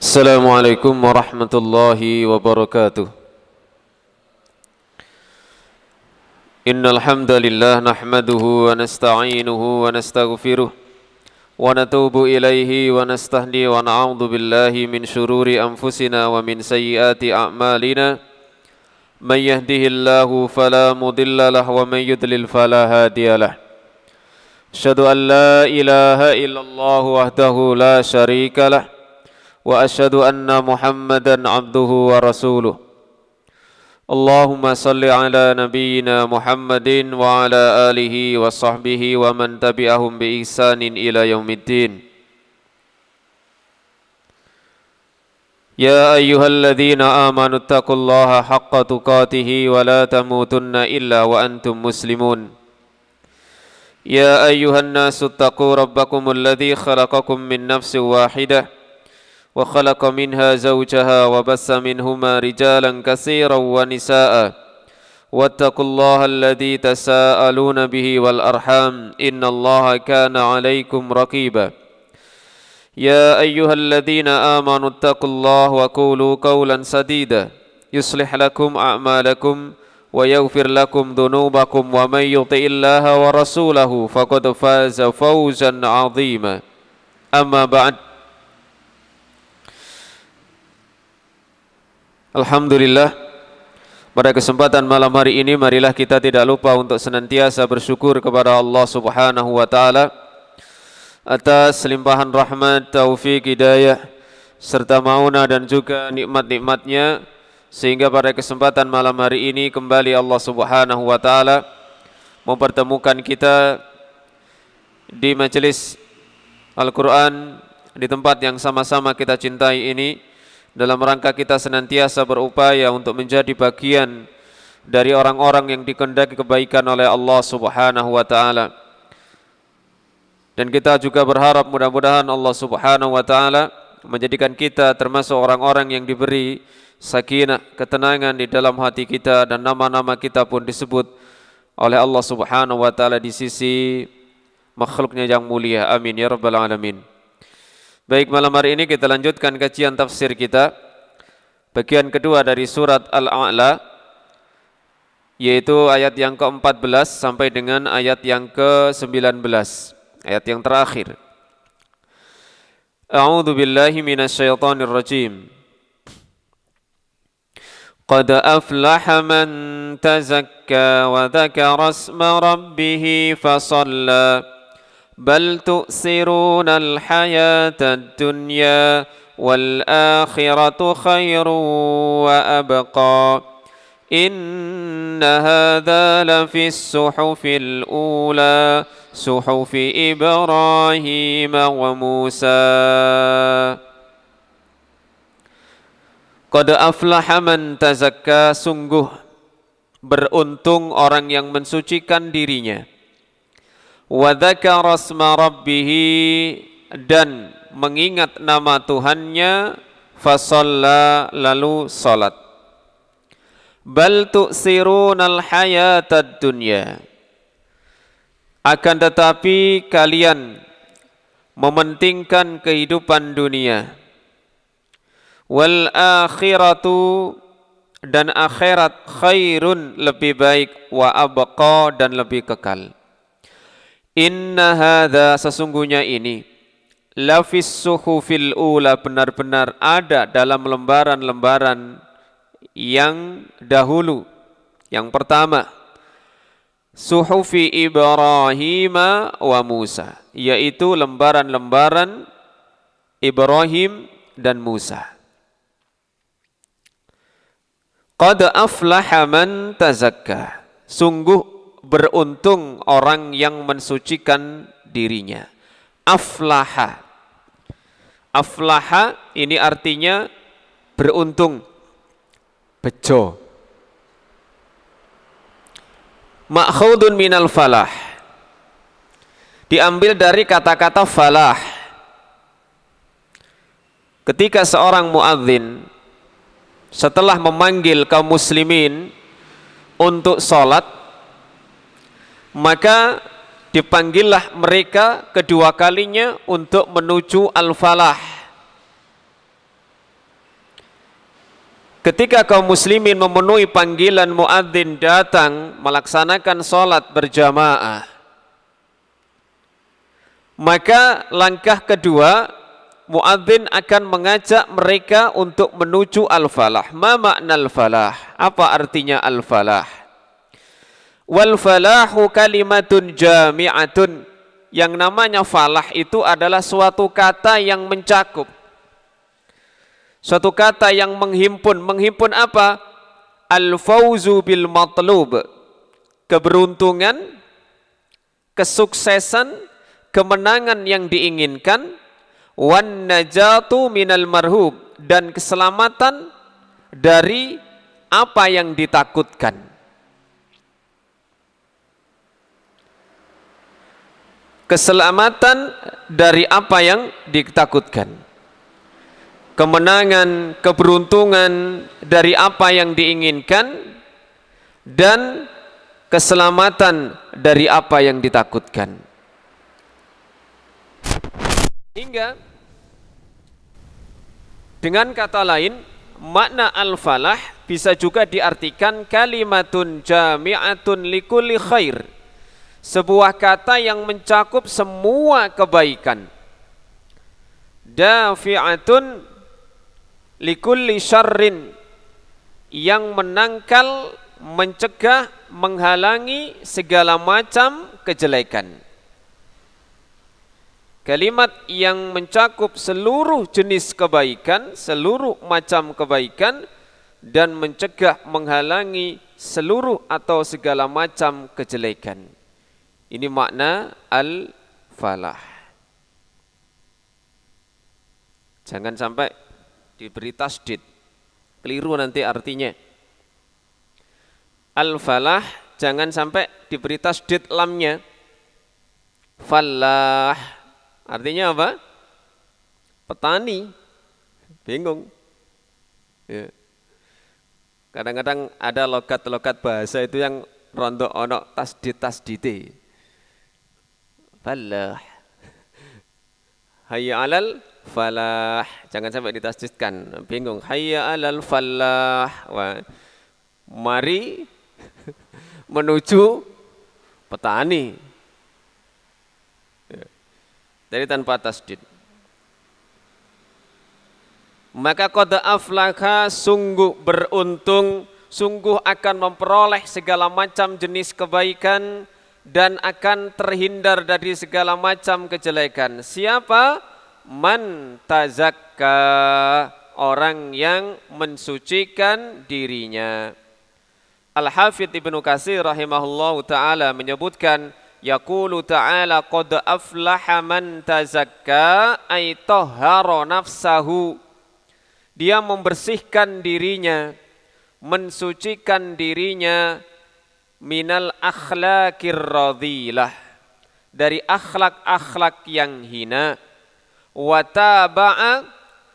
Assalamualaikum warahmatullahi wabarakatuh. Innal hamdalillah nahmaduhu wa nasta'inuhu wa nastaghfiruh wa natubu ilaihi wa nastahdi wa na'udzu billahi min syururi anfusina wa min sayyiati a'malina. May yahdihillahu fala mudilla lahu wa may yudlil fala hadiyalah. Asyhadu an la ilaha illallah wahdahu la syarika lah wa asyhadu anna Muhammadan abduhu wa rasuluh. Allahumma salli ala nabiyyina Muhammadin wa ala alihi wa sahbihi wa man tabi'ahum bi ihsanin ila yaumiddin. Ya ayyuhalladzina amanu taqullaha haqqa tuqatih wa la tamutunna illa wa antum muslimun. Ya ayyuhan nasu taqu rabbakumul ladzi khalaqakum min nafsin wahidah wa khalaqa minha zawjaha wa bassa minhuma rijalan katsiran wa nisaa wattaqullaha alladzi tasaaluna bihi wal arham innallaha kana 'alaikum raqiba. Ya ayyuhalladzina amanu taqullaha wa qulu qawlan sadida yuslih lakum a'malakum wa yaghfir lakum dhunubakum wa may yuti'illaha wa rasulahu faqad faza fawzan 'azima. Amma ba'd. Alhamdulillah, pada kesempatan malam hari ini marilah kita tidak lupa untuk senantiasa bersyukur kepada Allah Subhanahu wa taala atas limpahan rahmat, taufik, hidayah serta maunah dan juga nikmat-nikmatnya, sehingga pada kesempatan malam hari ini kembali Allah Subhanahu wa taala mempertemukan kita di majelis Al-Qur'an di tempat yang sama-sama kita cintai ini, dalam rangka kita senantiasa berupaya untuk menjadi bagian dari orang-orang yang dikehendaki kebaikan oleh Allah Subhanahu wa taala. Dan kita juga berharap mudah-mudahan Allah Subhanahu wa taala menjadikan kita termasuk orang-orang yang diberi sakinah, ketenangan di dalam hati kita, dan nama-nama kita pun disebut oleh Allah Subhanahu wa taala di sisi makhluknya yang mulia. Amin ya rabbal alamin. Baik, malam hari ini kita lanjutkan kajian tafsir kita, bagian kedua dari surat Al-A'la, yaitu ayat yang ke-14 sampai dengan ayat yang ke-19, ayat yang terakhir. A'udzu billahi minasyaitonir rajim. Qad aflaha man tazakka wa dzakara isma rabbih fasalla bal tu'siruna al-hayata ad-dunya wal akhiratu khairun wa abqa inna hadha lafi as-suhufil ula suhufi Ibrahim wa Musa. Qad aflaha man tazakka, sungguh beruntung orang yang mensucikan dirinya, wa dzakara isma rabbih, dan mengingat nama Tuhannya, fasalla, lalu salat. Bal tu'sirunal hayatad dunya, akan tetapi kalian mementingkan kehidupan dunia, wal akhiratu, dan akhirat, khairun, lebih baik, wa abqa, dan lebih kekal. Inna hadza, sesungguhnya ini, lafis suhufil ula, benar-benar ada dalam lembaran-lembaran yang dahulu, yang pertama, suhufi Ibrahim wa Musa, yaitu lembaran-lembaran Ibrahim dan Musa. Qad aflaha man tazakka, sungguh beruntung orang yang mensucikan dirinya. Aflaha, aflaha ini artinya beruntung, bejo. Ma'khudun minal falah, diambil dari kata-kata falah. Ketika seorang muadzin setelah memanggil kaum muslimin untuk sholat, maka dipanggillah mereka kedua kalinya untuk menuju al-falah. ketika kaum muslimin memenuhi panggilan muadzin datang melaksanakan sholat berjamaah, maka langkah kedua muadzin akan mengajak mereka untuk menuju al-falah. Ma makna al-falah? Apa artinya al-falah? Wal falahu kalimatun jami'atun. Yang namanya falah itu adalah suatu kata yang mencakup, suatu kata yang menghimpun. Menghimpun apa? Al-fauzu bil matlub, keberuntungan, kesuksesan, kemenangan yang diinginkan, wan najatu minal marhub, dan keselamatan dari apa yang ditakutkan. Keselamatan dari apa yang ditakutkan, kemenangan, keberuntungan dari apa yang diinginkan, dan keselamatan dari apa yang ditakutkan. Hingga dengan kata lain, makna al-falah bisa juga diartikan kalimatun jami'atun likulli khair, sebuah kata yang mencakup semua kebaikan. Dafi'atun likulli syarrin, yang menangkal, mencegah, menghalangi segala macam kejelekan. Kalimat yang mencakup seluruh jenis kebaikan, seluruh macam kebaikan, dan mencegah, menghalangi seluruh atau segala macam kejelekan. Ini makna al-falah. Jangan sampai diberi tasdid, keliru nanti artinya. Al-falah jangan sampai diberi tasdid lamnya. Falah artinya apa? Petani. Bingung. Ya. Kadang-kadang ada logat-logat bahasa itu yang rontok ono tasdid-tasdide. Falah, hayya alal falah, jangan sampai ditasdidkan. Bingung. Hayya alal falah. Wah, mari menuju petani. Jadi tanpa tasdid. Maka qad aflaha, sungguh beruntung, sungguh akan memperoleh segala macam jenis kebaikan dan akan terhindar dari segala macam kejelekan. Siapa? Man tazakka, orang yang mensucikan dirinya. Al-Hafidz Ibnu Katsir rahimahullahu taala menyebutkan, yaqulu ta'ala qad aflaha man tazakka ay tahhara nafsahu. Dia membersihkan dirinya, mensucikan dirinya minal akhlaqir radhilah, dari akhlak-akhlak yang hina, wa taba'a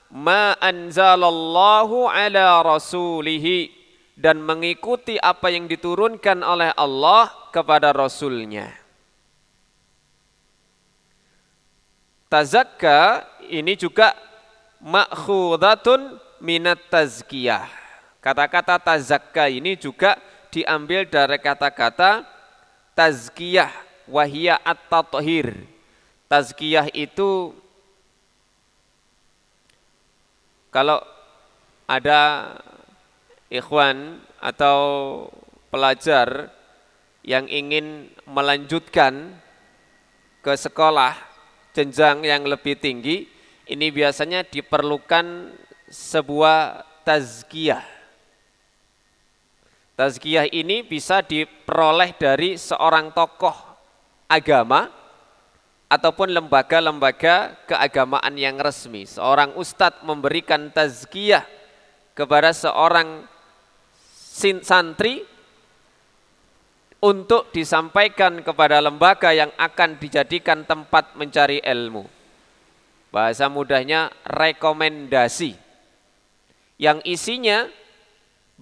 ma anzalallahu ala rasulihi, dan mengikuti apa yang diturunkan oleh Allah kepada Rasulnya. Tazakka ini juga ma'khudatun minat tazkiyah. Kata-kata tazakka ini juga diambil dari kata-kata tazkiyah, wahia at-tathhir. Tazkiyah itu kalau ada ikhwan atau pelajar yang ingin melanjutkan ke sekolah jenjang yang lebih tinggi, ini biasanya diperlukan sebuah tazkiyah. Tazkiyah ini bisa diperoleh dari seorang tokoh agama ataupun lembaga-lembaga keagamaan yang resmi. Seorang ustadz memberikan tazkiyah kepada seorang santri untuk disampaikan kepada lembaga yang akan dijadikan tempat mencari ilmu. Bahasa mudahnya rekomendasi, yang isinya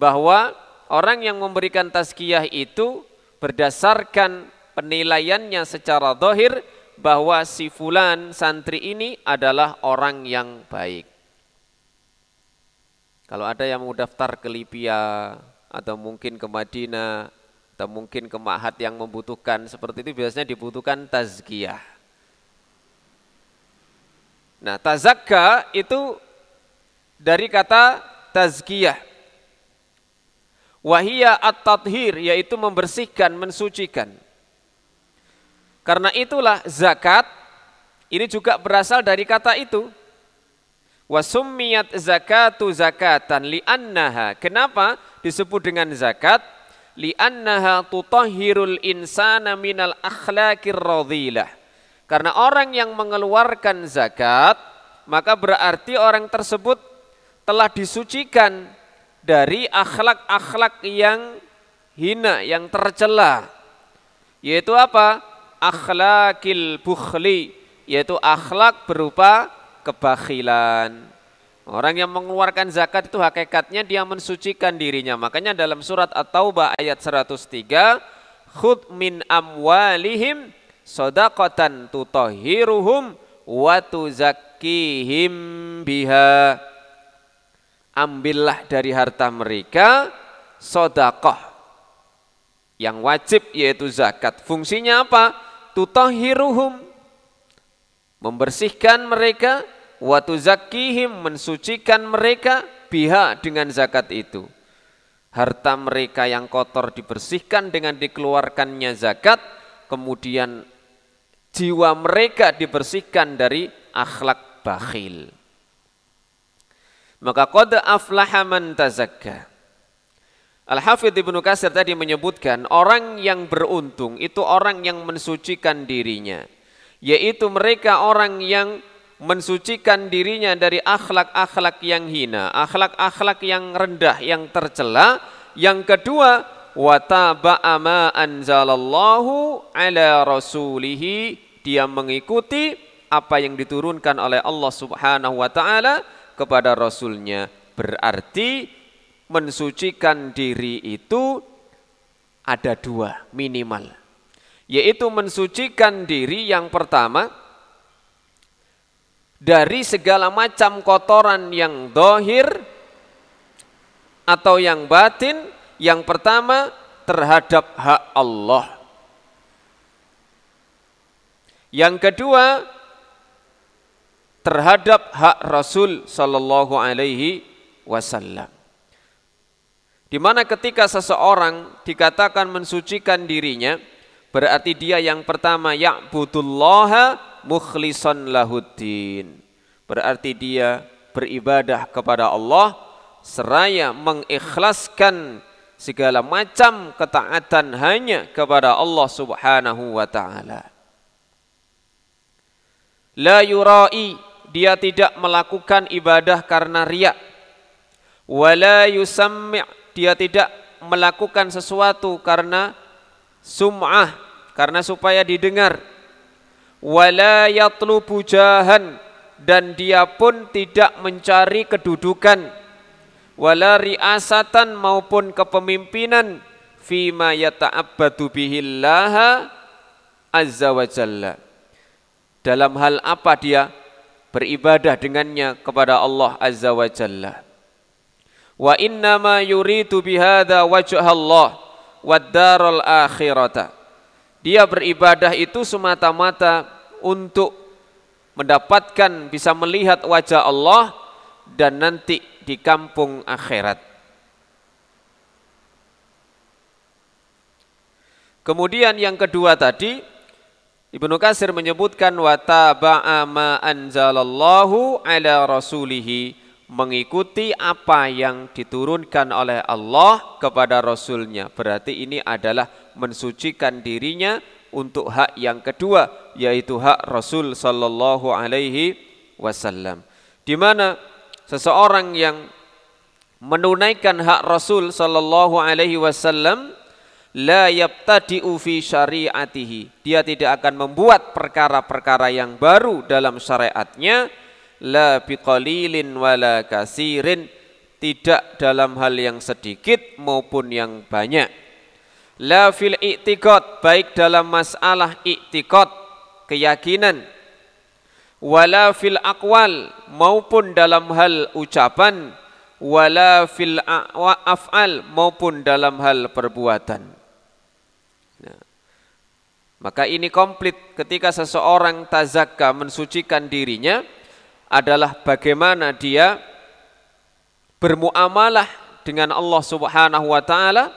bahwa orang yang memberikan tazkiyah itu berdasarkan penilaiannya secara zahir bahwa si fulan santri ini adalah orang yang baik. Kalau ada yang mau daftar ke Libya atau mungkin ke Madinah atau mungkin ke ma'had yang membutuhkan seperti itu, biasanya dibutuhkan tazkiyah. Nah, tazakka itu dari kata tazkiyah. Wahiyya at-tathhir, yaitu membersihkan, mensucikan. Karena itulah zakat ini juga berasal dari kata itu. Wasummiyat zakatu zakatan li'annaha. Kenapa disebut dengan zakat? Li'annaha tutahhirul insana minal akhlaqir radhilah. Karena orang yang mengeluarkan zakat, maka berarti orang tersebut telah disucikan dari akhlak-akhlak yang hina, yang tercela. Yaitu apa? Akhlakil bukhli, yaitu akhlak berupa kebakhilan. Orang yang mengeluarkan zakat itu hakikatnya dia mensucikan dirinya. Makanya dalam surat At-Taubah ayat 103, khudh min amwalihim shadaqatan tutahhiruhum wa tuzakkihim biha. Ambillah dari harta mereka sedekah yang wajib, yaitu zakat. Fungsinya apa? Tutahhiruhum, membersihkan mereka, wa tuzakkihim, mensucikan mereka, biha, dengan zakat itu. Harta mereka yang kotor dibersihkan dengan dikeluarkannya zakat, kemudian jiwa mereka dibersihkan dari akhlak bakhil. Maka qad aflaha man tazakka. Al-Hafidz Ibnu Katsir tadi menyebutkan orang yang beruntung itu orang yang mensucikan dirinya, yaitu mereka orang yang mensucikan dirinya dari akhlak-akhlak yang hina, akhlak-akhlak yang rendah, yang tercela. Yang kedua, wa taba'a ma anzalallahu ala rasulihi, dia mengikuti apa yang diturunkan oleh Allah Subhanahu wa taala kepada Rasulnya. Berarti mensucikan diri itu ada dua minimal, yaitu mensucikan diri yang pertama dari segala macam kotoran yang zahir atau yang batin. Yang pertama terhadap hak Allah. Yang kedua terhadap hak Rasul sallallahu alaihi wasallam. Di mana ketika seseorang dikatakan mensucikan dirinya, berarti dia yang pertama ya'budullaha mukhlishan lahuddin. Berarti dia beribadah kepada Allah seraya mengikhlaskan segala macam ketaatan hanya kepada Allah Subhanahu wa taala. La yura'i, dia tidak melakukan ibadah karena riya. Wala yusammi', dia tidak melakukan sesuatu karena sum'ah, karena supaya didengar. Wala yatlubu jahan, dan dia pun tidak mencari kedudukan. Wala ri'asatan, maupun kepemimpinan. Fima yata'abbadu bihillaha azza wa jalla, dalam hal apa dia beribadah dengannya kepada Allah azza wa jalla. Wa innama yuridu bihadza wajhallah wad daral akhirata, dia beribadah itu semata-mata untuk mendapatkan, bisa melihat wajah Allah dan nanti di kampung akhirat. Kemudian yang kedua tadi Ibnu Katsir menyebutkan wa taba'a ma anzalallahu ala rasulihi, mengikuti apa yang diturunkan oleh Allah kepada Rasulnya. Berarti ini adalah mensucikan dirinya untuk hak yang kedua, yaitu hak Rasul sallallahu alaihi wasallam. Di mana seseorang yang menunaikan hak Rasul sallallahu alaihi wasallam, la yabtadi'u fi syari'atihi, dia tidak akan membuat perkara-perkara yang baru dalam syariatnya. La biqalilin wala kasirin, tidak dalam hal yang sedikit maupun yang banyak. La fil i'tiqad, baik dalam masalah i'tiqad, keyakinan. Wala fil aqwal, maupun dalam hal ucapan. wala fil af'al, maupun dalam hal perbuatan. Nah, maka ini komplit ketika seseorang tazakka, mensucikan dirinya, adalah bagaimana dia bermuamalah dengan Allah Subhanahu wa taala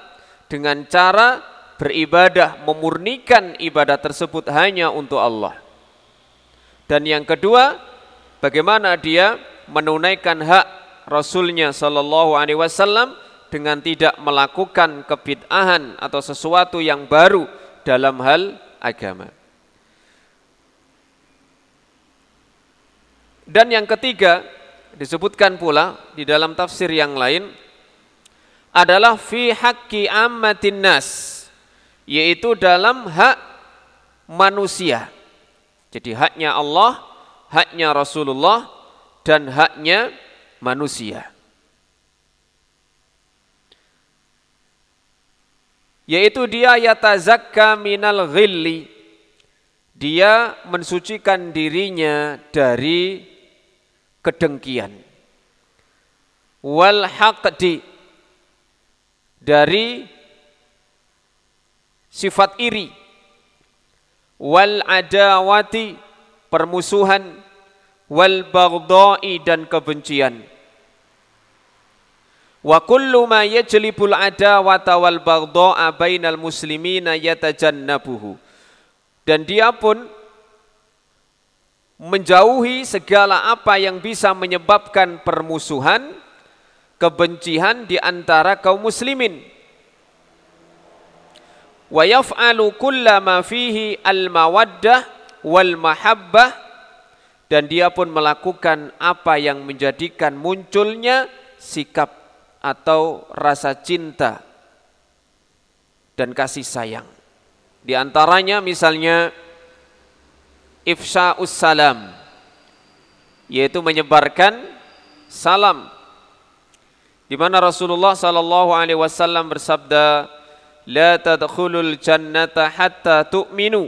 dengan cara beribadah, memurnikan ibadah tersebut hanya untuk Allah. Dan yang kedua, bagaimana dia menunaikan hak Rasulnya Sallallahu Alaihi Wasallam dengan tidak melakukan kebid'ahan atau sesuatu yang baru dalam hal agama. Dan yang ketiga, disebutkan pula di dalam tafsir yang lain, adalah fi haqqi ammatin nas, yaitu dalam hak manusia. Jadi haknya Allah, haknya Rasulullah, dan haknya manusia. Yaitu dia yatazakka minal ghilli, dia mensucikan dirinya dari kedengkian, wal haqdi, dari sifat iri, wal adawati, permusuhan, wal baghdai, dan kebencian. Wa kullu ma yajlibul adawata wal baghdha bainal muslimina yatajannabuhu, dan dia pun menjauhi segala apa yang bisa menyebabkan permusuhan, kebencian di antara kaum muslimin. Wa yaf'alu kulla ma fihi al-mawaddah wal mahabbah, dan dia pun melakukan apa yang menjadikan munculnya sikap atau rasa cinta dan kasih sayang. Di antaranya misalnya ifsya'us salam, yaitu menyebarkan salam, di mana Rasulullah sallallahu alaihi wasallam bersabda, la tadkhulul jannata hatta tu'minu,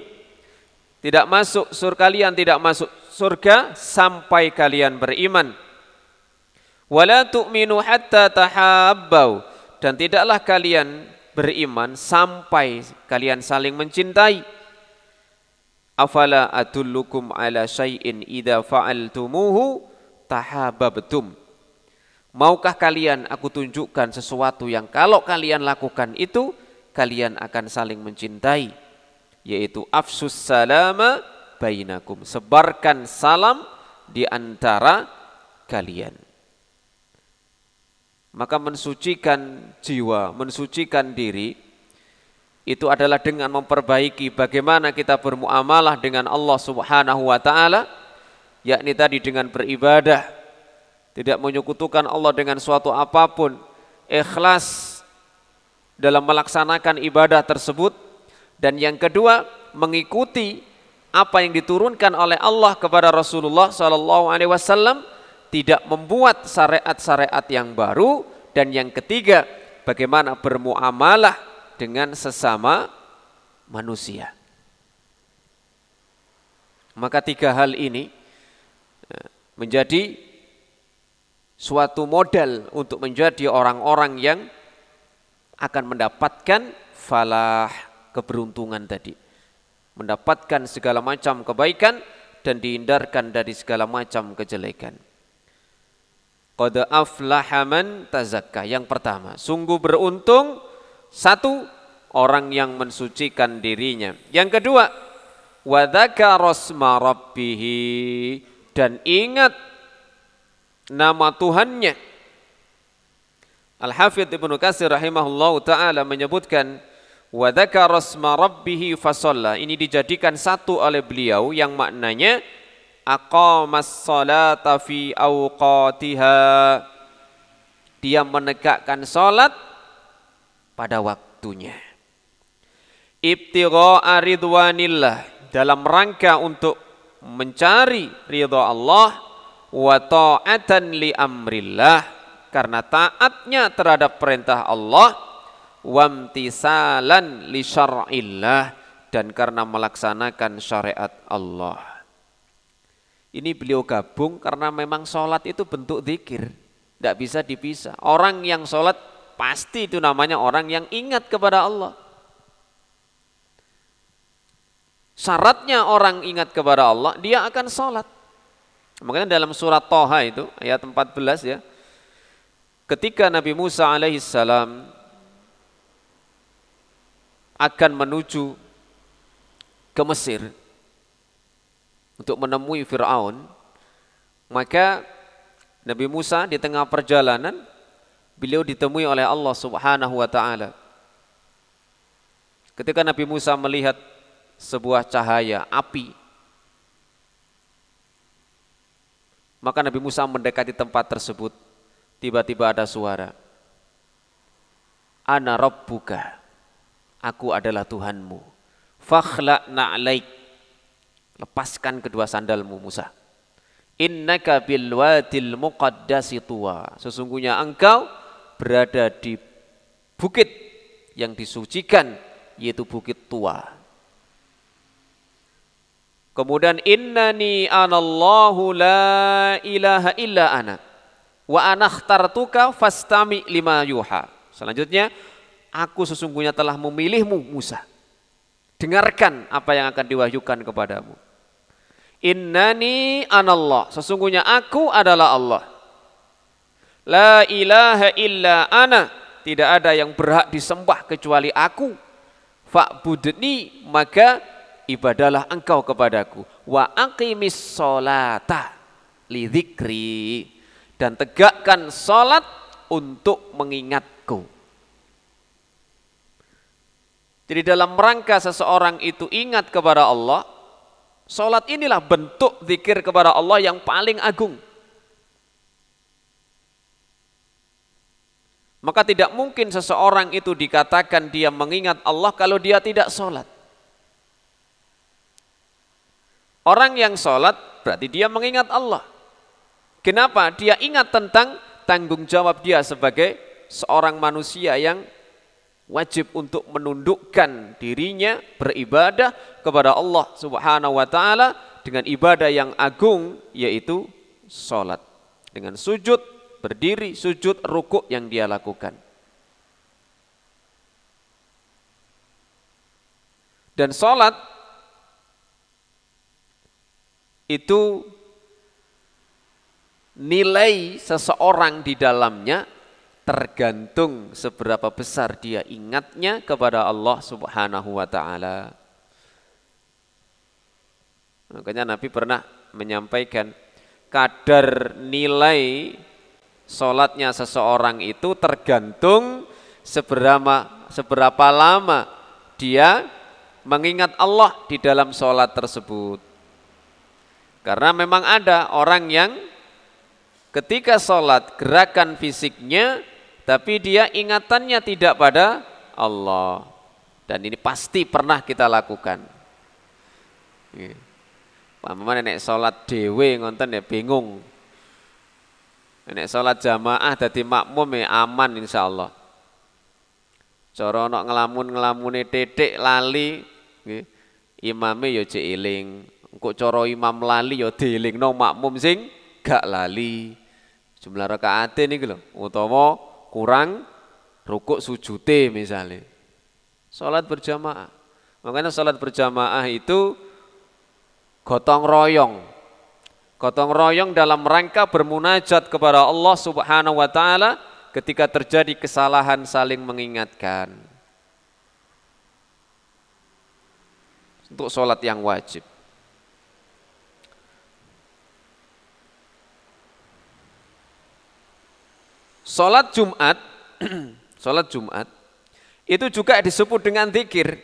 tidak masuk surga, kalian tidak masuk surga sampai kalian beriman. Wala tu'minu hatta tahabbau, dan tidaklah kalian beriman sampai kalian saling mencintai. Afala adullukum ala syai'in idza fa'altumuhu tahabbtum, maukah kalian aku tunjukkan sesuatu yang kalau kalian lakukan itu kalian akan saling mencintai, yaitu afsus salama bainakum, sebarkan salam di antara kalian. Maka mensucikan jiwa, mensucikan diri, itu adalah dengan memperbaiki bagaimana kita bermuamalah dengan Allah Subhanahu wa taala, yakni tadi dengan beribadah, tidak menyekutukan Allah dengan suatu apapun, ikhlas dalam melaksanakan ibadah tersebut. Dan yang kedua, mengikuti apa yang diturunkan oleh Allah kepada Rasulullah SAW, tidak membuat syariat-syariat yang baru. Dan yang ketiga, bagaimana bermuamalah dengan sesama manusia. Maka tiga hal ini menjadi suatu modal untuk menjadi orang-orang yang akan mendapatkan falah, keberuntungan tadi, mendapatkan segala macam kebaikan dan dihindarkan dari segala macam kejelekan. Qad aflaha man tazakka, yang pertama, sungguh beruntung satu orang yang mensucikan dirinya. Yang kedua, wa dzakara asma rabbih, dan ingat nama Tuhannya. Al-Hafidz Ibnu Katsir rahimahullahu taala menyebutkan wa dzakara asma rabbih fasalla, ini dijadikan satu oleh beliau yang maknanya aqamas salata fi awqatiha, dia menegakkan salat pada waktunya. Ibtigha'a ridwanillah, dalam rangka untuk mencari ridha Allah, wa ta'atan li amrillah, karena taatnya terhadap perintah Allah, wamtisalan li syar'illah, dan karena melaksanakan syariat Allah. Ini beliau gabung karena memang sholat itu bentuk zikir, Tidak bisa dipisah. Orang yang sholat pasti itu namanya orang yang ingat kepada Allah. Syaratnya orang ingat kepada Allah, dia akan sholat. Makanya dalam surat Thaha itu, ayat 14 ya, ketika Nabi Musa alaihissalam akan menuju ke Mesir untuk menemui Fir'aun, maka Nabi Musa di tengah perjalanan, beliau ditemui oleh Allah Subhanahu wa ta'ala. Ketika Nabi Musa melihat sebuah cahaya api, maka Nabi Musa mendekati tempat tersebut. Tiba-tiba ada suara, Ana Rabbuka, aku adalah Tuhanmu. Fakhla' na'laik, lepaskan kedua sandalmu Musa. Innaka bil wadil muqaddasi tuwa, sesungguhnya engkau berada di bukit yang disucikan, yaitu bukit Tua. Kemudian innani anallahu la ilaha illa ana wa ana akhtartuka fastami lima yuha. Selanjutnya, aku sesungguhnya telah memilihmu Musa, dengarkan apa yang akan diwahyukan kepadamu. Innani anallah, sesungguhnya aku adalah Allah. La ilaha illa ana, tidak ada yang berhak disembah kecuali aku. Fa'budni, maka ibadalah engkau kepadaku. Wa aqimis sholata li dzikri, dan tegakkan salat untuk mengingatku. Jadi dalam rangka seseorang itu ingat kepada Allah, salat inilah bentuk zikir kepada Allah yang paling agung. Maka tidak mungkin seseorang itu dikatakan dia mengingat Allah kalau dia tidak salat. Orang yang sholat berarti dia mengingat Allah. Kenapa? Dia ingat tentang tanggung jawab dia sebagai seorang manusia yang wajib untuk menundukkan dirinya beribadah kepada Allah Subhanahu wa ta'ala dengan ibadah yang agung, yaitu sholat. Dengan sujud, berdiri, sujud, rukuk yang dia lakukan. Dan sholat itu nilai seseorang di dalamnya tergantung seberapa besar dia ingatnya kepada Allah Subhanahu wa ta'ala. Makanya Nabi pernah menyampaikan kadar nilai sholatnya seseorang itu tergantung seberapa lama dia mengingat Allah di dalam sholat tersebut. Karena memang ada orang yang ketika sholat gerakan fisiknya, tapi dia ingatannya tidak pada Allah. Dan ini pasti pernah kita lakukan. Paman nek sholat dewe ngonten ya bingung. Nek sholat jamaah dadi makmum ya aman insyaallah. Cara nek ngelamun-ngelamune titik lali, imame ya cek eling. Engko cara imam lali ya dielingno makmum sing gak lali. Jumlah rakaate niku lho, utawa kurang rukuk sujute misalnya. Salat berjamaah. Makanya salat berjamaah itu gotong royong. Gotong royong dalam rangka bermunajat kepada Allah Subhanahu wa ta'ala ketika terjadi kesalahan saling mengingatkan. Untuk salat yang wajib. Salat Jumat, salat Jumat itu juga disebut dengan zikir.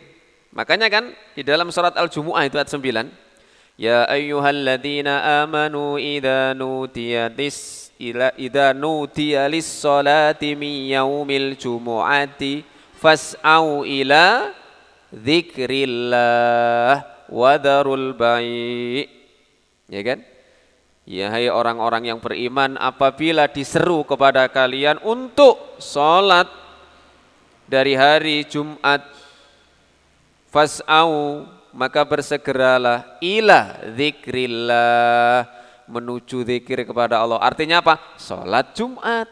Makanya kan di dalam surat Al-Jumu'ah itu ayat 9, ya ayyuhalladzina amanu idza nudiya lis-salati min yaumil jumu'ati fas'au ila dzikrillah wa dzarul bai'. Ya kan? Ya hai orang-orang yang beriman, apabila diseru kepada kalian untuk sholat dari hari Jumat, fas'au, maka bersegeralah ila dzikrillah, menuju zikir kepada Allah. Artinya apa? Sholat Jumat.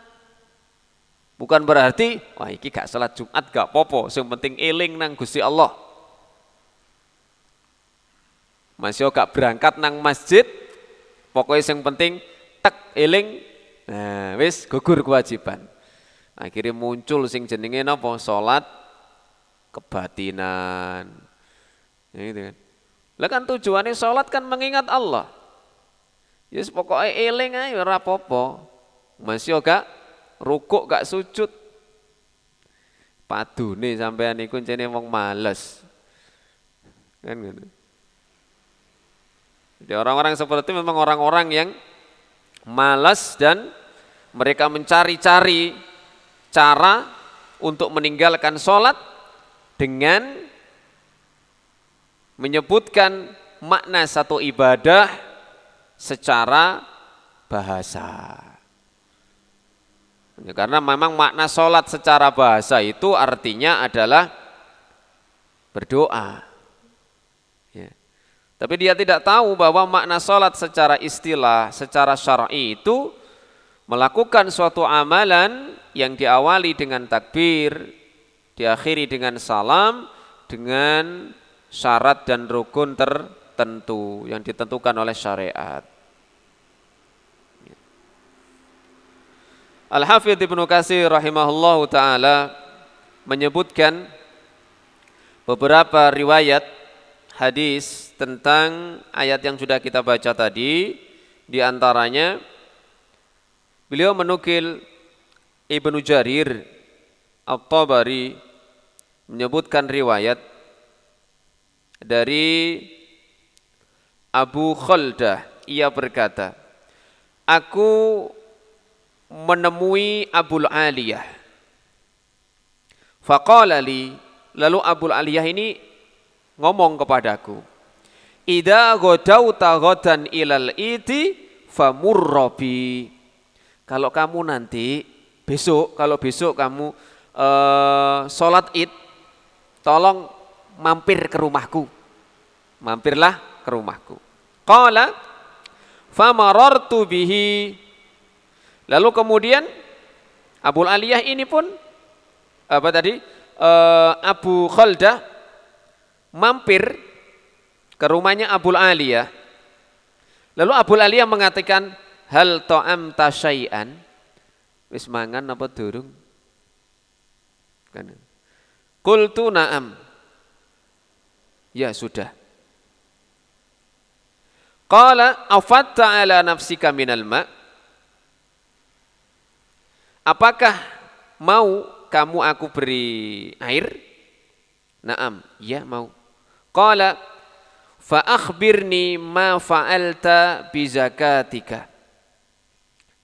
Bukan berarti, wah iki gak sholat Jumat gak popo, yang penting eling nang Gusti Allah. Masih gak berangkat nang masjid, pokoknya yang penting tek eling, nah wis gugur kewajiban. Akhirnya muncul sing jenenge napa? Sholat kebatinan. Gitu kan. Lah kan tujuannya sholat kan mengingat Allah. Yes pokoknya eling ae ora apa-apa. Masih gak rukuk gak sujud. Padune sampean iku jane wong males. Kan gitu. Jadi orang-orang seperti itu memang orang-orang yang malas dan mereka mencari-cari cara untuk meninggalkan sholat dengan menyebutkan makna satu ibadah secara bahasa. Karena memang makna sholat secara bahasa itu artinya adalah berdoa. Ya. Tapi dia tidak tahu bahwa makna sholat secara istilah, secara syar'i itu melakukan suatu amalan yang diawali dengan takbir, diakhiri dengan salam, dengan syarat dan rukun tertentu yang ditentukan oleh syariat. Al-Hafidz Ibnu Katsir rahimahullahu ta'ala menyebutkan beberapa riwayat hadis tentang ayat yang sudah kita baca tadi. Di antaranya beliau menukil Ibnu Jarir At-Tabari menyebutkan riwayat dari Abu Khaldah. Ia berkata, aku menemui Abul Aliyah. Faqala li, lalu Abul Aliyah ini ngomong kepadaku, idza ghadauta ghadan ilal idi famurrabi. Kalau kamu nanti besok, kalau besok kamu sholat id, tolong mampir ke rumahku. Mampirlah ke rumahku. Qala famarartu bihi. Lalu kemudian Abul Aliyah ini pun Abu Khaldah mampir ke rumahnya Abul Aliyah. Lalu Abul Aliyah mengatakan, hal ta'amta syai'an? Wis mangan apa durung? Kan. Qultu na'am. Ya sudah. Qala afatta ala nafsika minal ma'? Apakah mau kamu aku beri air? Naam, ya mau. Qala fa akhbirni ma fa'alta bi zakatika.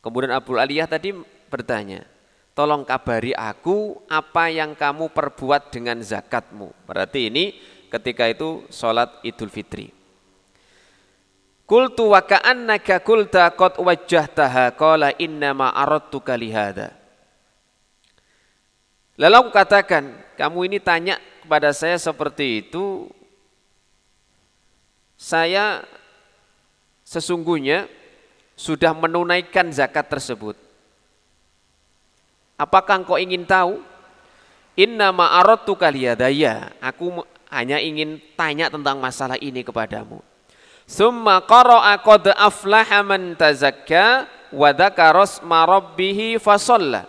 Kemudian Abul Aliyah tadi bertanya, tolong kabari aku apa yang kamu perbuat dengan zakatmu. Berarti ini ketika itu sholat Idul Fitri. Qultu wa ka'annaka qulta qad wajjahtaha qala innama aradtuka lihada. Lalu aku katakan, kamu ini tanya kepada saya seperti itu, saya sesungguhnya sudah menunaikan zakat tersebut. Apakah engkau ingin tahu? Innama aradtuka lihada, ya, aku hanya ingin tanya tentang masalah ini kepadamu. Summa qara'a qad aflaha man tazakka wa dzakara isma rabbih fa shalla.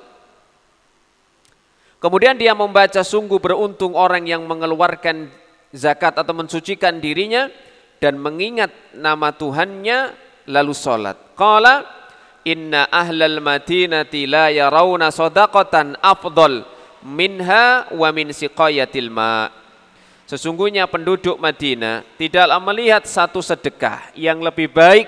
Kemudian dia membaca, sungguh beruntung orang yang mengeluarkan zakat atau mensucikan dirinya dan mengingat nama Tuhannya lalu salat. Qala inna ahlal madinati la yarawna shadaqatan afdal minha wa min siqayatil ma'. Sesungguhnya penduduk Madinah tidaklah melihat satu sedekah yang lebih baik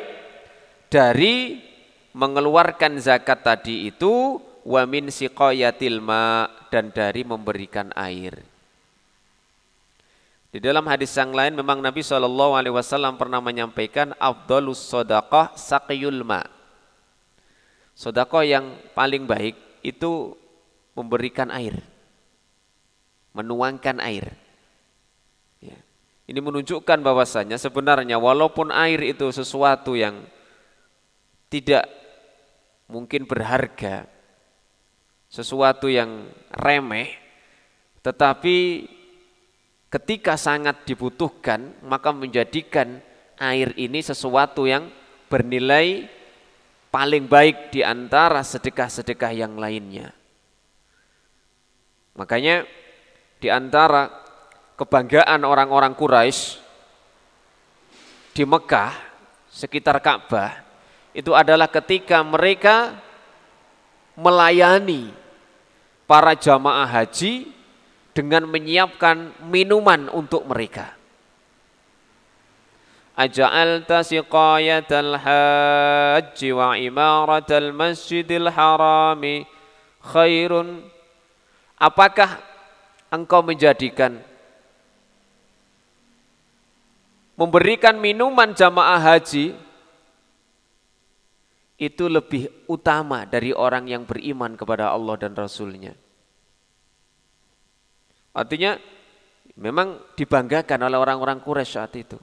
dari mengeluarkan zakat tadi itu, wa min siqayatil ma, dan dari memberikan air. Di dalam hadis yang lain memang Nabi SAW pernah menyampaikan afdhalus shadaqah saqiyul ma. Sedekah yang paling baik itu memberikan air, menuangkan air. Ini menunjukkan bahwasanya sebenarnya walaupun air itu sesuatu yang tidak mungkin berharga, sesuatu yang remeh, tetapi ketika sangat dibutuhkan maka menjadikan air ini sesuatu yang bernilai paling baik di antara sedekah-sedekah yang lainnya. Makanya di antara kebanggaan orang-orang Quraisy di Mekah sekitar Ka'bah itu adalah ketika mereka melayani para jamaah haji dengan menyiapkan minuman untuk mereka. Aja'alta siqayatal haji wa imaratal masjidil harami khairun. Apakah engkau menjadikan memberikan minuman jamaah haji itu lebih utama dari orang yang beriman kepada Allah dan Rasul-Nya? Artinya memang dibanggakan oleh orang-orang Quraisy saat itu.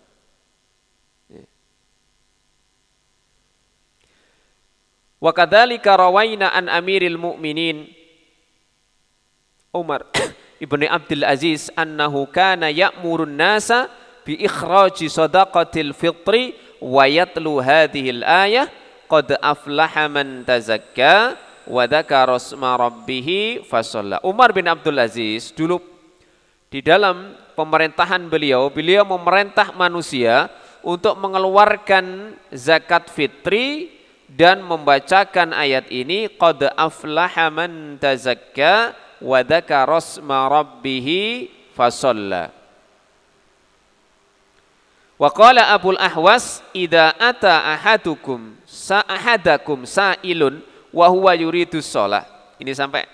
Wa kadzalika rawaina an Amiril Mukminin Umar ibn Abdul Aziz annahu kana ya'murun nasa bi ikhraji shadaqatil fitri wa yatlu hadhil ayah qad aflaha man tazakka wa dzakara isma rabbih fasalla. Umar bin Abdul Aziz dulu di dalam pemerintahan beliau memerintah manusia untuk mengeluarkan zakat fitri dan membacakan ayat ini qad aflaha man tazakka wa dzakara isma rabbih fasalla. Wa qala Abul Ahwas idza ata ahadakum sa'ilun wa huwa yuridus shalah. Ini sampai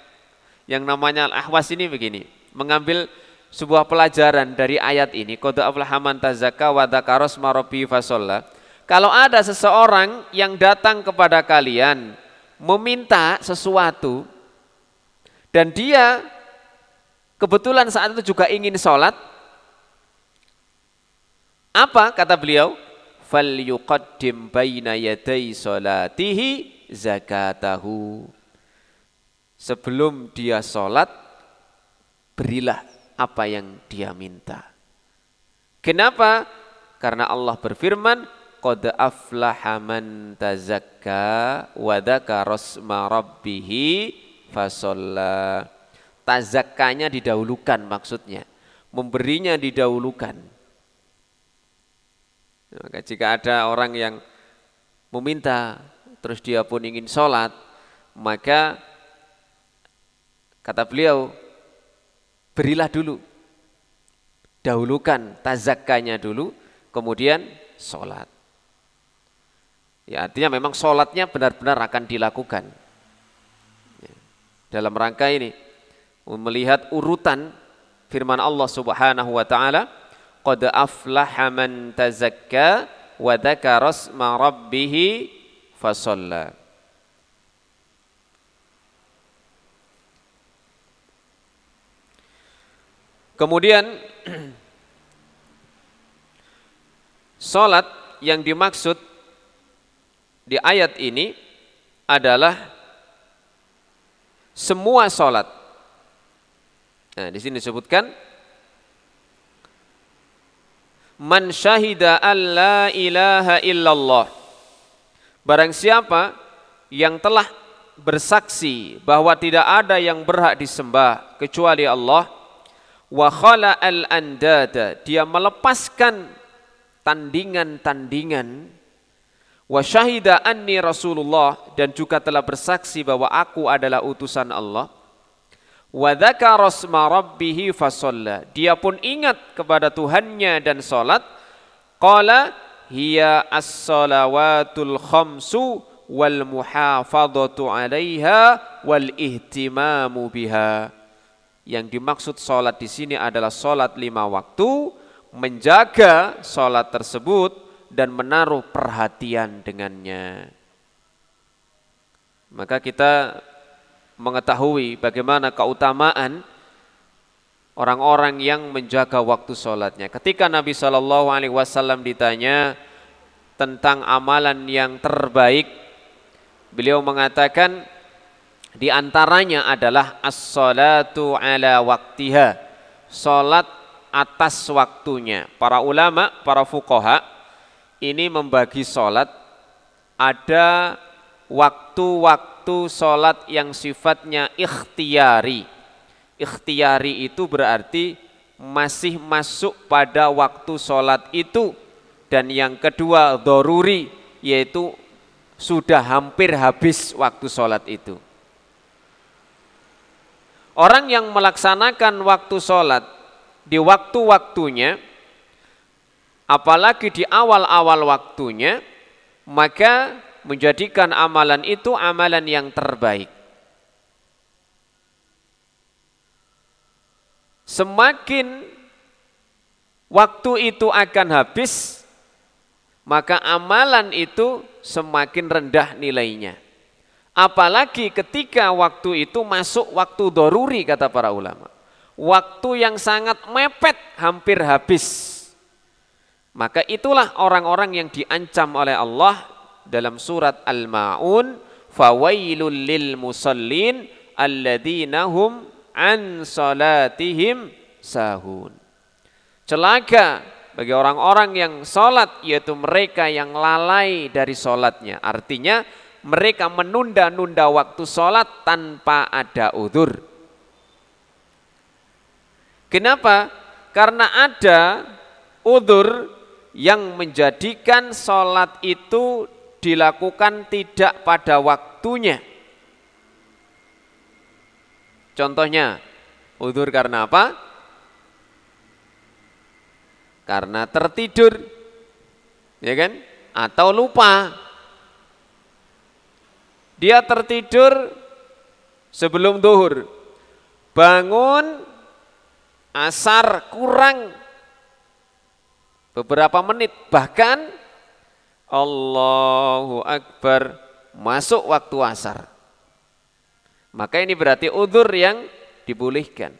yang namanya Al-Ahwas ini begini, mengambil sebuah pelajaran dari ayat ini, qad aflaha man tazakka wa dzakara isma rabbih fasalla. Kalau ada seseorang yang datang kepada kalian meminta sesuatu dan dia kebetulan saat itu juga ingin sholat, apa kata beliau? Falyuqaddim baina yaday sholatihi zakatahu. Sebelum dia sholat, berilah apa yang dia minta. Kenapa? Karena Allah berfirman, qad aflaha man tazakka wa dzakara isma rabbih fasalla. Tazakkanya didahulukan, maksudnya memberinya didahulukan. Maka jika ada orang yang meminta terus dia pun ingin sholat, maka kata beliau, berilah dulu, dahulukan tazakkanya dulu, kemudian sholat. Ya, artinya memang sholatnya benar-benar akan dilakukan. Ya, dalam rangka ini melihat urutan firman Allah Subhanahu wa taala, qad aflaha man tazakka wa dzakara isma rabbih fasalla. Kemudian sholat yang dimaksud di ayat ini adalah semua sholat. Nah, di sini disebutkan man syahida alla ilaha illallah. Barang siapa yang telah bersaksi bahwa tidak ada yang berhak disembah kecuali Allah, wa khala al-andada, dia melepaskan tandingan-tandingan, wa syahida anni Rasulullah, dan juga telah bersaksi bahwa aku adalah utusan Allah, wa dzakara isma rabbih fasalla, dia pun ingat kepada Tuhannya dan salat, qala hiya as-salawatul khamsu wal muhafadhatu 'alaiha wal ihtimamu biha. Yang dimaksud sholat di sini adalah sholat 5 waktu, menjaga sholat tersebut dan menaruh perhatian dengannya. Maka kita mengetahui bagaimana keutamaan orang-orang yang menjaga waktu sholatnya. Ketika Nabi SAW ditanya tentang amalan yang terbaik Beliau mengatakan di antaranya adalah as-salatu ala waktiha, salat atas waktunya. Para ulama, para fuqaha ini membagi salat, ada waktu-waktu salat yang sifatnya ikhtiyari. Ikhtiyari itu berarti masih masuk pada waktu salat itu. Dan yang kedua dharuri, yaitu sudah hampir habis waktu salat itu. Orang yang melaksanakan waktu sholat di waktu-waktunya, apalagi di awal-awal waktunya, maka menjadikan amalan itu amalan yang terbaik. Semakin waktu itu akan habis, maka amalan itu semakin rendah nilainya. Apalagi ketika waktu itu masuk waktu dharuri, kata para ulama. Waktu yang sangat mepet, hampir habis. Maka itulah orang-orang yang diancam oleh Allah dalam surat Al-Ma'un, fawailul lil musallin alladzina hum an salatihim sahun. Celaka bagi orang-orang yang salat, yaitu mereka yang lalai dari salatnya. Artinya mereka menunda-nunda waktu sholat tanpa ada udzur. Kenapa? Karena ada udzur yang menjadikan sholat itu dilakukan tidak pada waktunya. Contohnya, udzur karena apa? Karena tertidur, ya kan? Atau lupa. Dia tertidur sebelum zuhur, bangun asar kurang beberapa menit, bahkan Allahu Akbar masuk waktu asar. Maka ini berarti udzur yang dibolehkan.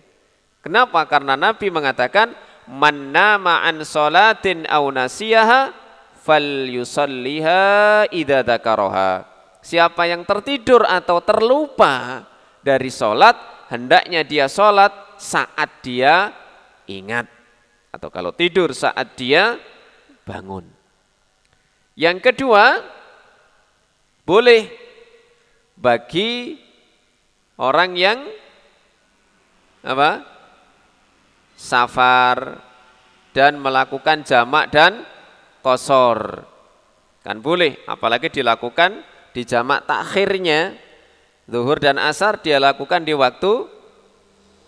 Kenapa? Karena Nabi mengatakan man nama an salatin aw nasiyaha falyusalliha idza dzakaraha. Siapa yang tertidur atau terlupa dari sholat, hendaknya dia sholat saat dia ingat. Atau kalau tidur saat dia bangun. Yang kedua, boleh bagi orang yang safar dan melakukan jamak dan qashar. Kan boleh, apalagi dilakukan di jamak takhirnya, zuhur dan asar dia lakukan di waktu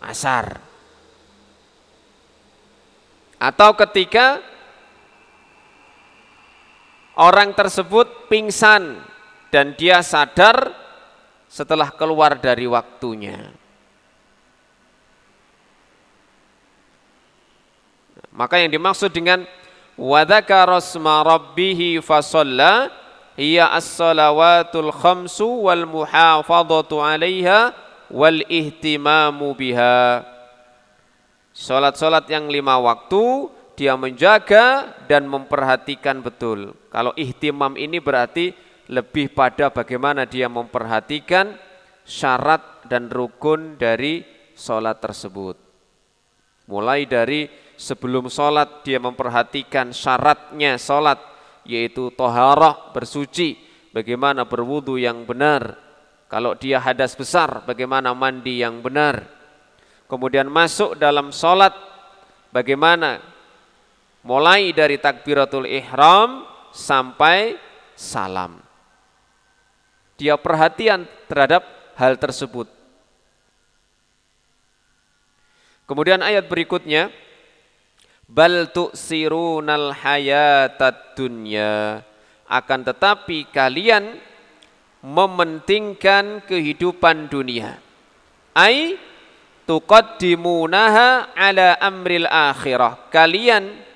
asar. Atau ketika orang tersebut pingsan dan dia sadar setelah keluar dari waktunya. Maka yang dimaksud dengan wa dzakara asma rabbih fa shalla hiya as-salawatul khamsu wal muhafadhatu 'alaiha wal ihtimamu biha. Salat-salat yang 5 waktu dia menjaga dan memperhatikan betul. Kalau ihtimam ini berarti lebih pada bagaimana dia memperhatikan syarat dan rukun dari salat tersebut. Mulai dari sebelum salat dia memperhatikan syaratnya salat, yaitu toharah, bersuci, bagaimana berwudu yang benar. Kalau dia hadas besar, bagaimana mandi yang benar. Kemudian masuk dalam sholat, bagaimana mulai dari takbiratul ihram sampai salam. Dia perhatian terhadap hal tersebut. Kemudian ayat berikutnya, bal tu'sirunal hayatad dunya, akan tetapi kalian mementingkan kehidupan dunia. Ai tuqaddimunaha ala amril akhirah, kalian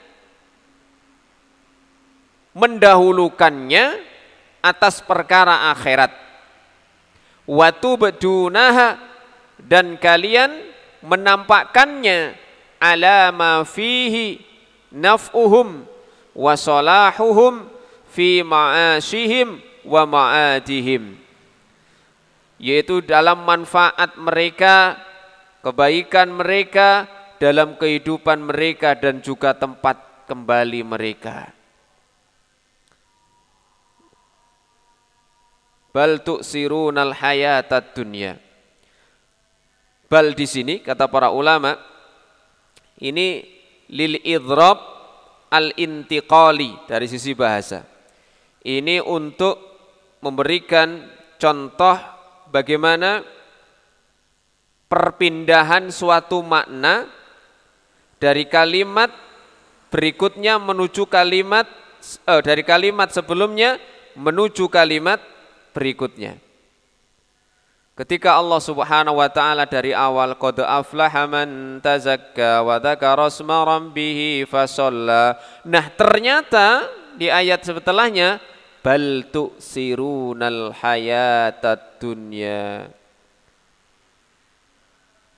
mendahulukannya atas perkara akhirat. Wa tubdunaha, dan kalian menampakkannya ala ma fihi naf'uhum wa salahuhum fi ma'ashihim wa ma'adihim, yaitu dalam manfaat mereka, kebaikan mereka, dalam kehidupan mereka dan juga tempat kembali mereka. Bal tu'sirunal hayatad dunya. Bal di sini kata para ulama ini lil idrab al intiqali dari sisi bahasa. Ini untuk memberikan contoh bagaimana perpindahan suatu makna dari kalimat berikutnya menuju kalimat dari kalimat sebelumnya menuju kalimat berikutnya. Ketika Allah Subhanahu wa taala dari awal qad aflaha man tazakka wa dzakara asma rabbih fasalla. Nah, ternyata di ayat setelahnya bal tu'sirunal hayatad dunya.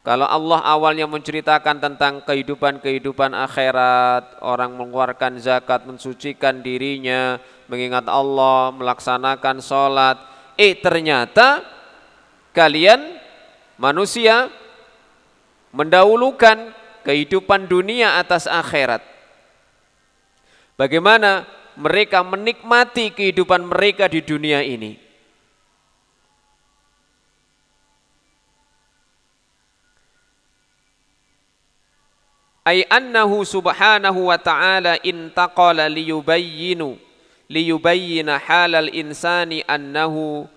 Kalau Allah awalnya menceritakan tentang kehidupan akhirat, orang mengeluarkan zakat, mensucikan dirinya, mengingat Allah, melaksanakan sholat. Ternyata kalian manusia mendahulukan kehidupan dunia atas akhirat. Bagaimana mereka menikmati kehidupan mereka di dunia ini. Ay annahu subhanahu wa ta'ala intaqala liyubayyina halal insani annahu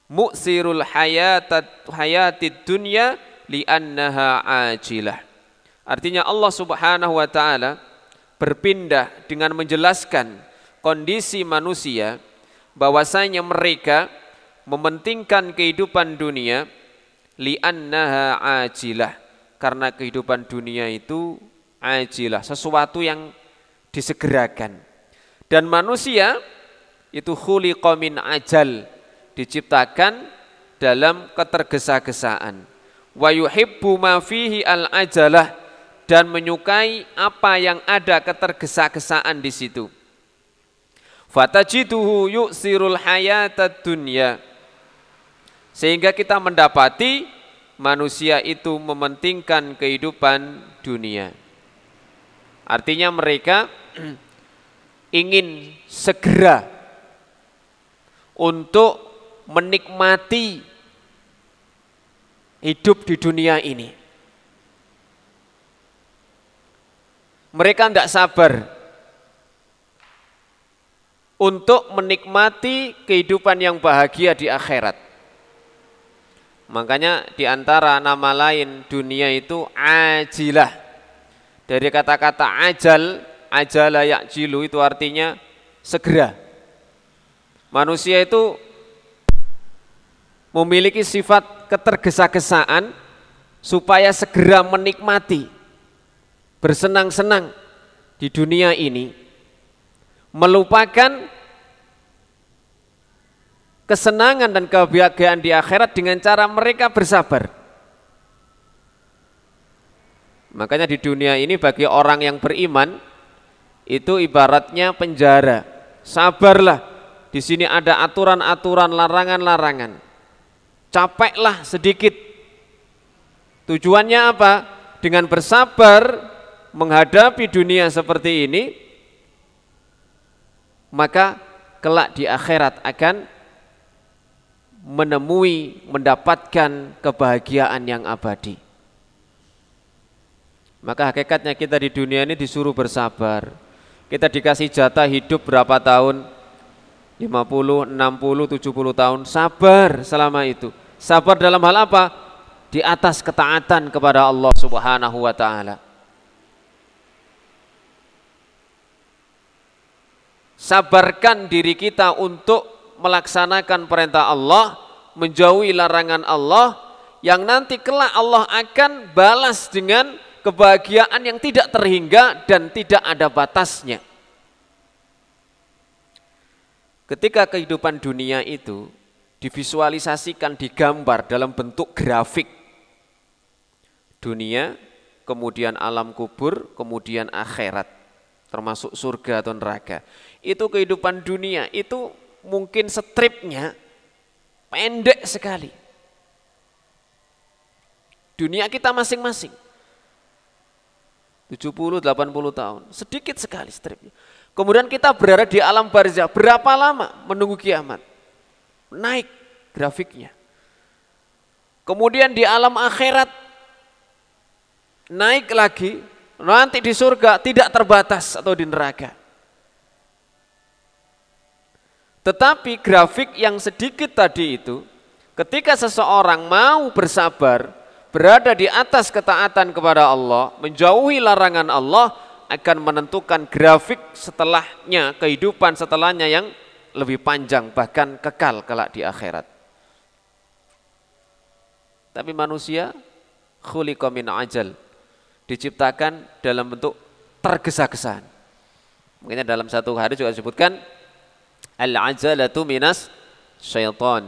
mu'sirul hayatid dunya li'annaha ajilah. Artinya Allah Subhanahu wa ta'ala berpindah dengan menjelaskan kondisi manusia bahwasanya mereka mementingkan kehidupan dunia li'annaha ajilah. Karena kehidupan dunia itu ajilah, sesuatu yang disegerakan. Dan manusia itu khuliqa min ajal, diciptakan dalam ketergesa-gesaan. Wa yuhibbu ma fihi al ajalah, dan menyukai apa yang ada ketergesa-gesaan di situ. Fatajiduhu yu'sirul hayatad dunya, sehingga kita mendapati manusia itu mementingkan kehidupan dunia. Artinya mereka ingin segera untuk menikmati hidup di dunia ini. Mereka tidak sabar untuk menikmati kehidupan yang bahagia di akhirat. Makanya di antara nama lain dunia itu ajilah. Dari kata-kata ajal, ajala ya'jilu itu artinya segera. Manusia itu memiliki sifat ketergesa-gesaan supaya segera menikmati, bersenang-senang di dunia ini, melupakan kesenangan dan kebahagiaan di akhirat dengan cara mereka bersabar. Makanya di dunia ini bagi orang yang beriman itu ibaratnya penjara. Sabarlah, di sini ada aturan-aturan, larangan-larangan. Capeklah sedikit. Tujuannya apa? Dengan bersabar menghadapi dunia seperti ini, maka kelak di akhirat akan mendapatkan kebahagiaan yang abadi. Maka hakikatnya kita di dunia ini disuruh bersabar. Kita dikasih jatah hidup berapa tahun? 50, 60, 70 tahun. Sabar selama itu. Sabar dalam hal apa? Di atas ketaatan kepada Allah Subhanahu wa ta'ala. Sabarkan diri kita untuk melaksanakan perintah Allah, menjauhi larangan Allah, yang nanti kelak Allah akan balas dengan kebahagiaan yang tidak terhingga dan tidak ada batasnya. Ketika kehidupan dunia itu divisualisasikan, digambar dalam bentuk grafik, dunia, kemudian alam kubur, kemudian akhirat, termasuk surga atau neraka. Itu kehidupan dunia, itu mungkin stripnya pendek sekali. Dunia kita masing-masing 70-80 tahun, sedikit sekali stripnya. Kemudian kita berada di alam barzah, berapa lama menunggu kiamat? Naik grafiknya. Kemudian di alam akhirat naik lagi, nanti di surga tidak terbatas atau di neraka. Tetapi grafik yang sedikit tadi itu, ketika seseorang mau bersabar, berada di atas ketaatan kepada Allah, menjauhi larangan Allah, akan menentukan grafik setelahnya, kehidupan setelahnya yang lebih panjang, bahkan kekal kelak di akhirat. Tapi manusia khuliqa min ajal, diciptakan dalam bentuk tergesa-gesaan. Mungkin dalam satu hadis juga disebutkan al-ajalatu minas syaitan.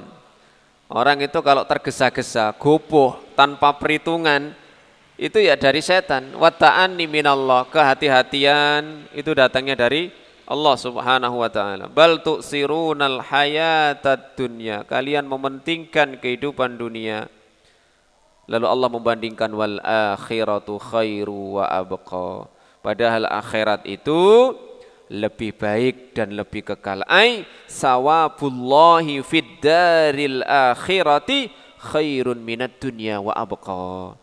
Orang itu kalau tergesa-gesa, gopoh, tanpa perhitungan, itu ya dari setan. Wa ta'anni minallah, kehati-hatian itu datangnya dari Allah Subhanahu wa taala. Bal tu'sirunal hayatad dunya, kalian mementingkan kehidupan dunia. Lalu Allah membandingkan wal akhiratu khairu wa abqa. Padahal akhirat itu lebih baik dan lebih kekal. Ai sawabullahi fid daril akhirati khairun minad dunya wa abqa.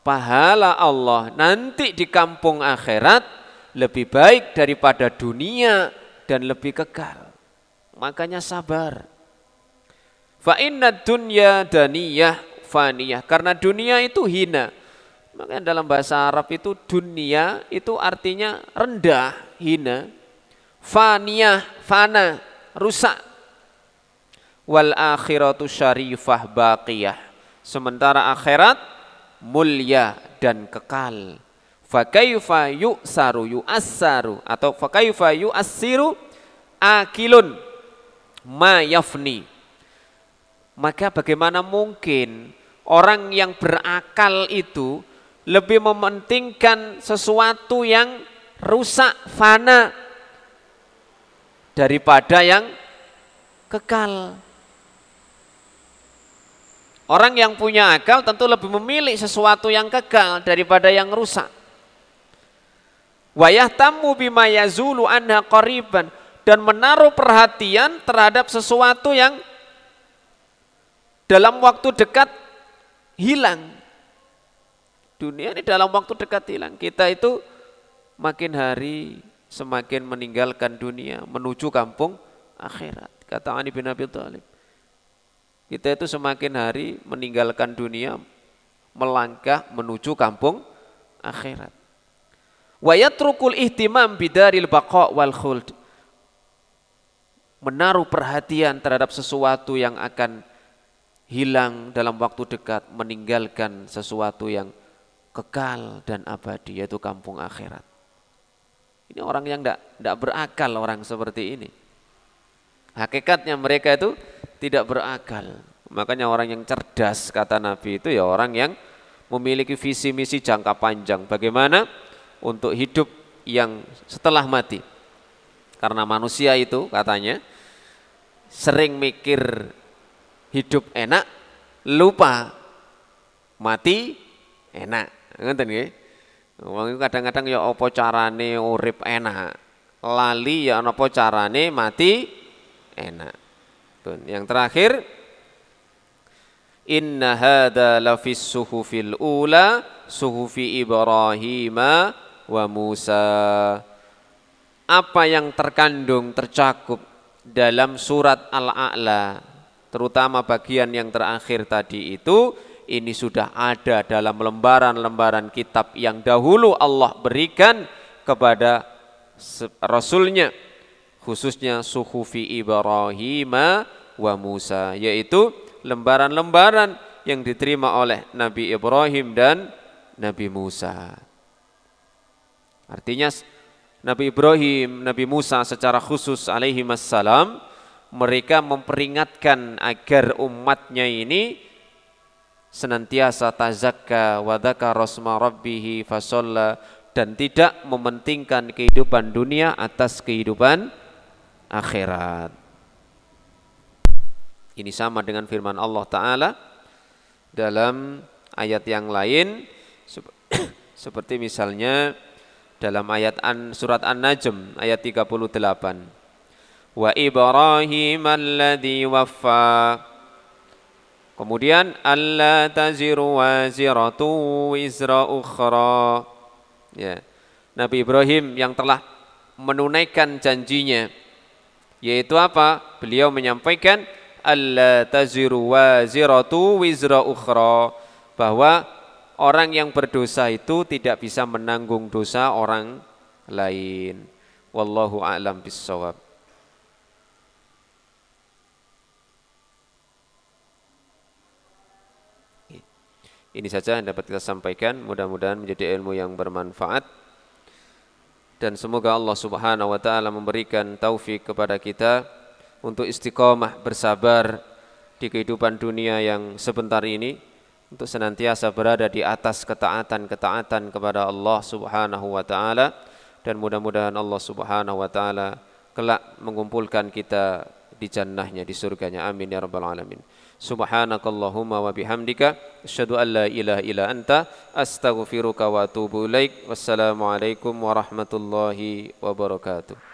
Pahala Allah nanti di kampung akhirat lebih baik daripada dunia dan lebih kekal. Makanya sabar. Fa innad dunya daniyah faniyah, karena dunia itu hina. Makanya dalam bahasa Arab itu dunia itu artinya rendah, hina. Faniyah, fana, rusak. Wal akhiratu syarifah baqiyah, sementara akhirat mulia dan kekal. Fakaifa yu'saru yu'assaru, atau fakaifa yu'assiru akilun ma yafni. Maka bagaimana mungkin orang yang berakal itu lebih mementingkan sesuatu yang rusak, fana, daripada yang kekal. Orang yang punya akal tentu lebih memilih sesuatu yang kekal daripada yang rusak. Wa yahtammu bima yazulu anha qariban, dan menaruh perhatian terhadap sesuatu yang dalam waktu dekat hilang. Dunia ini dalam waktu dekat hilang. Kita itu makin hari semakin meninggalkan dunia menuju kampung akhirat. Kata Ali bin Abi Thalib, kita itu semakin hari meninggalkan dunia melangkah menuju kampung akhirat. Wa yatrukul ihtimam bidaril baqa wal khuld, menaruh perhatian terhadap sesuatu yang akan hilang dalam waktu dekat, meninggalkan sesuatu yang kekal dan abadi, yaitu kampung akhirat. Ini orang yang tidak berakal, orang seperti ini. Hakikatnya mereka itu tidak berakal. Makanya orang yang cerdas, kata Nabi, itu ya orang yang memiliki visi misi jangka panjang. Bagaimana untuk hidup yang setelah mati. Karena manusia itu katanya sering mikir hidup enak, lupa mati enak. Ngeten nggih. Wong iku kadang-kadang ya apa carane urip enak, lali ya apa carane mati enak. Tuh, yang terakhir, inna hadza lafis suhufil ula suhufi Ibrahim wa Musa. Apa yang terkandung, tercakup dalam surat Al-A'la, terutama bagian yang terakhir tadi itu, ini sudah ada dalam lembaran-lembaran kitab yang dahulu Allah berikan kepada Rasulnya, khususnya suhufi Ibrahim wa Musa, yaitu lembaran-lembaran yang diterima oleh Nabi Ibrahim dan Nabi Musa. Artinya Nabi Ibrahim, Nabi Musa secara khusus alaihi wassalam, mereka memperingatkan agar umatnya ini senantiasa tazakka wa dzakara rasma rabbih fasalla, dan tidak mementingkan kehidupan dunia atas kehidupan akhirat. Ini sama dengan firman Allah Ta'ala dalam ayat yang lain, seperti misalnya dalam ayat surat An-Najm ayat 38. Wa Ibrahim alladzi waffa. Kemudian alla taziru waziratu wizra ukhra. Ya. Nabi Ibrahim yang telah menunaikan janjinya, yaitu apa? Beliau menyampaikan alla taziru waziratu wizra ukhra, bahwa orang yang berdosa itu tidak bisa menanggung dosa orang lain. Wallahu a'lam bissawab. Ini saja yang dapat kita sampaikan, mudah-mudahan menjadi ilmu yang bermanfaat. Dan semoga Allah Subhanahu wa taala memberikan taufik kepada kita untuk istiqomah bersabar di kehidupan dunia yang sebentar ini, untuk senantiasa berada di atas ketaatan-ketaatan kepada Allah Subhanahu wa taala, dan mudah-mudahan Allah Subhanahu wa taala kelak mengumpulkan kita di jannahnya, di surganya. Amin ya rabbal alamin. Subhanakallahumma wa bihamdika asyhadu an la ilaha illa anta astaghfiruka wa atubu ilaik. Wassalamualaikum warahmatullahi wabarakatuh.